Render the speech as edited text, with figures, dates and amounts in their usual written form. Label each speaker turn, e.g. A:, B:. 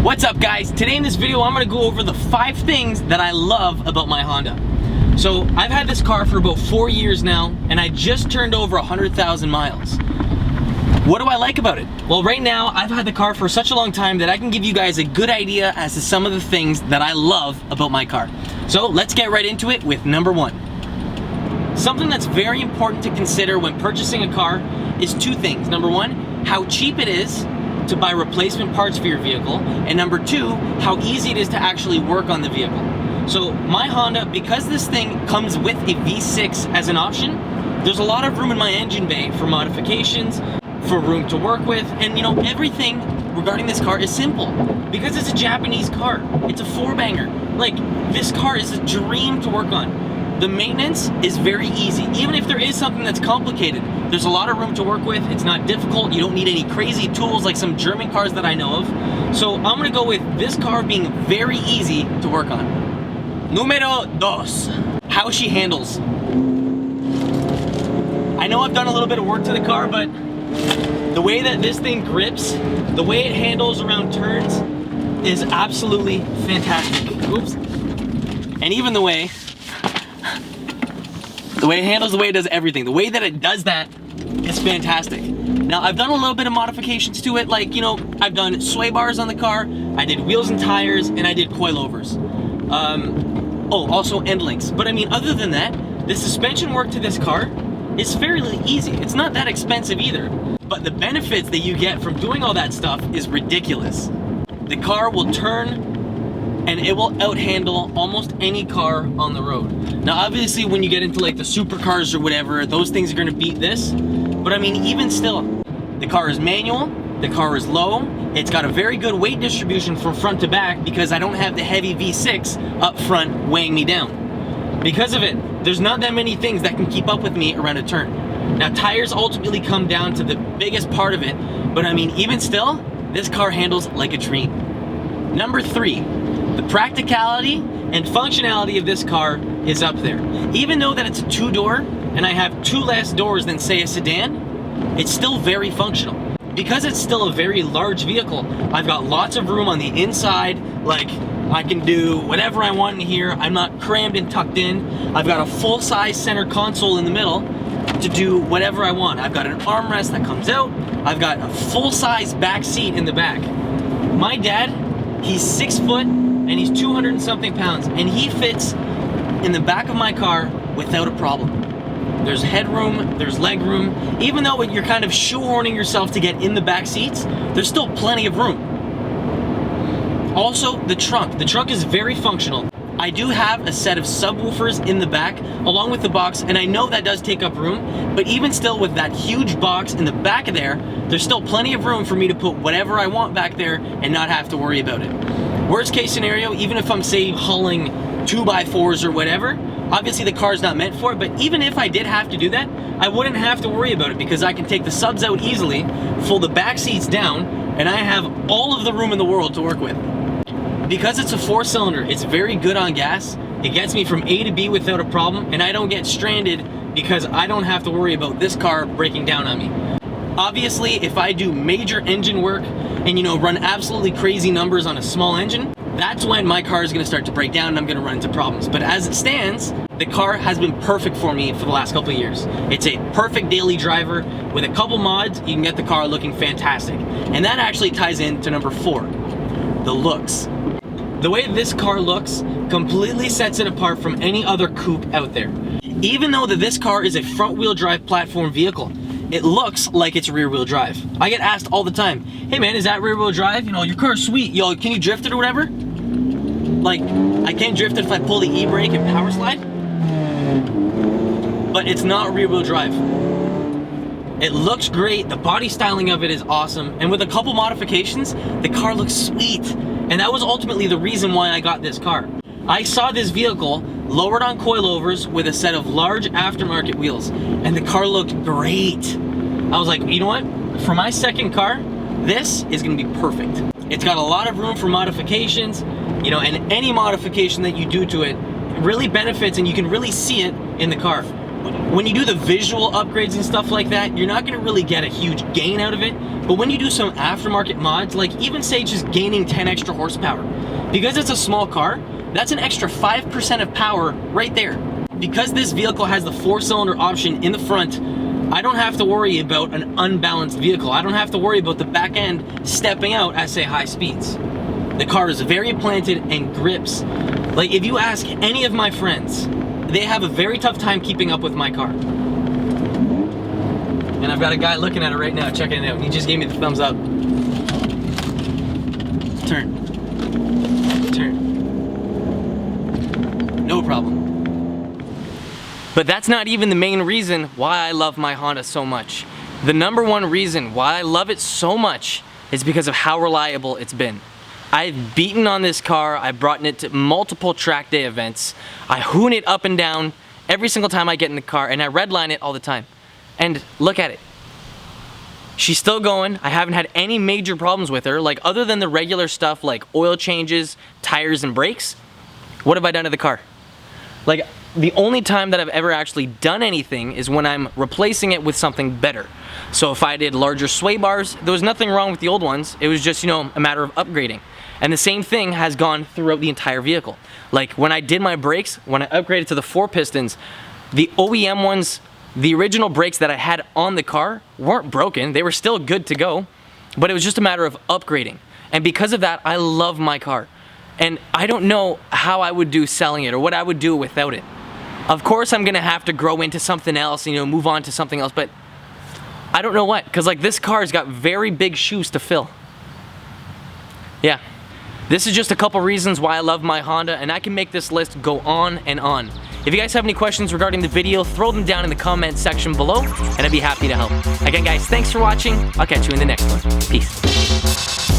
A: What's up guys? Today in this video I'm going to go over the 5 things that I love about my Honda. So I've had this car for about 4 years now and I just turned over 100,000 miles. What do I like about it? Well, right now I've had the car for such a long time that I can give you guys a good idea as to some of the things that I love about my car. So let's get right into it with number 1. Something that's very important to consider when purchasing a car is 2 things. Number 1, how cheap it is to buy replacement parts for your vehicle, and number 2, how easy it is to actually work on the vehicle. So my Honda, because this thing comes with a V6 as an option, there's a lot of room in my engine bay for modifications, for room to work with, and you know, everything regarding this car is simple. Because it's a Japanese car, it's a 4-banger. Like, this car is a dream to work on. The maintenance is very easy. Even if there is something that's complicated, there's a lot of room to work with. It's not difficult. You don't need any crazy tools like some German cars that I know of. So I'm gonna go with this car being very easy to work on. Numero 2, how she handles. I know I've done a little bit of work to the car, but the way that this thing grips, the way it handles around turns is absolutely fantastic. Oops. And even the way it handles, the way it does everything, the way that it does that is fantastic. Now, I've done a little bit of modifications to it, like, you know, I've done sway bars on the car, I did wheels and tires, and I did coilovers. Also end links. But I mean, other than that, the suspension work to this car is fairly easy. It's not that expensive either. But the benefits that you get from doing all that stuff is ridiculous. The car will turn and it will out-handle almost any car on the road. Now obviously when you get into like the supercars or whatever, those things are gonna beat this. But I mean, even still, the car is manual, the car is low, it's got a very good weight distribution from front to back because I don't have the heavy V6 up front weighing me down. Because of it, there's not that many things that can keep up with me around a turn. Now tires ultimately come down to the biggest part of it, but I mean, even still, this car handles like a dream. Number 3. The practicality and functionality of this car is up there. Even though that it's a 2-door and I have 2 less doors than say a sedan, it's still very functional. Because it's still a very large vehicle, I've got lots of room on the inside, like I can do whatever I want in here. I'm not crammed and tucked in. I've got a full-size center console in the middle to do whatever I want. I've got an armrest that comes out. I've got a full-size back seat in the back. My dad, he's 6 foot, and he's 200 and something pounds, and he fits in the back of my car without a problem. There's headroom, there's leg room. Even though you're kind of shoehorning yourself to get in the back seats, there's still plenty of room. Also, the trunk. The trunk is very functional. I do have a set of subwoofers in the back, along with the box, and I know that does take up room, but even still with that huge box in the back of there, there's still plenty of room for me to put whatever I want back there and not have to worry about it. Worst case scenario, even if I'm, say, hauling 2x4s or whatever, obviously the car's not meant for it, but even if I did have to do that, I wouldn't have to worry about it because I can take the subs out easily, fold the back seats down, and I have all of the room in the world to work with. Because it's a 4-cylinder, it's very good on gas. It gets me from A to B without a problem, and I don't get stranded because I don't have to worry about this car breaking down on me. Obviously, if I do major engine work and, you know, run absolutely crazy numbers on a small engine, that's when my car is gonna start to break down and I'm gonna run into problems. But as it stands, the car has been perfect for me for the last couple of years. It's a perfect daily driver. With a couple mods, you can get the car looking fantastic. And that actually ties into number 4, the looks. The way this car looks completely sets it apart from any other coupe out there. Even though that this car is a front-wheel drive platform vehicle, it looks like it's rear-wheel drive. I get asked all the time, hey man, is that rear-wheel drive? You know, your car's sweet. Yo, can you drift it or whatever? Like, I can't drift it if I pull the e-brake and power slide. But it's not rear-wheel drive. It looks great, the body styling of it is awesome, and with a couple modifications, the car looks sweet. And that was ultimately the reason why I got this car. I saw this vehicle lowered on coilovers with a set of large aftermarket wheels, and the car looked great. I was like, you know what? For my second car, this is gonna be perfect. It's got a lot of room for modifications, you know, and any modification that you do to it really benefits and you can really see it in the car. when you do the visual upgrades and stuff like that, you're not gonna really get a huge gain out of it. But when you do some aftermarket mods, like even say just gaining 10 extra horsepower, because it's a small car, that's an extra 5% of power right there. Because this vehicle has the 4-cylinder option in the front, I don't have to worry about an unbalanced vehicle. I don't have to worry about the back end stepping out at, say, high speeds. The car is very planted and grips. Like, if you ask any of my friends, they have a very tough time keeping up with my car. And I've got a guy looking at it right now, checking it out. He just gave me the thumbs up. Turn. No problem. But that's not even the main reason why I love my Honda so much. The number one reason why I love it so much is because of how reliable it's been. I've beaten on this car, I've brought it to multiple track day events, I hoon it up and down every single time I get in the car, and I redline it all the time. And look at it. She's still going. I haven't had any major problems with her, like other than the regular stuff like oil changes, tires, and brakes. What have I done to the car? Like, the only time that I've ever actually done anything is when I'm replacing it with something better. So if I did larger sway bars, there was nothing wrong with the old ones. It was just, a matter of upgrading. And the same thing has gone throughout the entire vehicle. Like when I did my brakes, when I upgraded to the 4 pistons, the OEM ones, the original brakes that I had on the car weren't broken. They were still good to go, but it was just a matter of upgrading. And because of that, I love my car. And I don't know how I would do selling it or what I would do without it. Of course, I'm gonna have to grow into something else, move on to something else, but I don't know what, because like this car's got very big shoes to fill. Yeah, this is just a couple reasons why I love my Honda, and I can make this list go on and on. If you guys have any questions regarding the video, throw them down in the comment section below, and I'd be happy to help. Again, guys, thanks for watching. I'll catch you in the next one. Peace.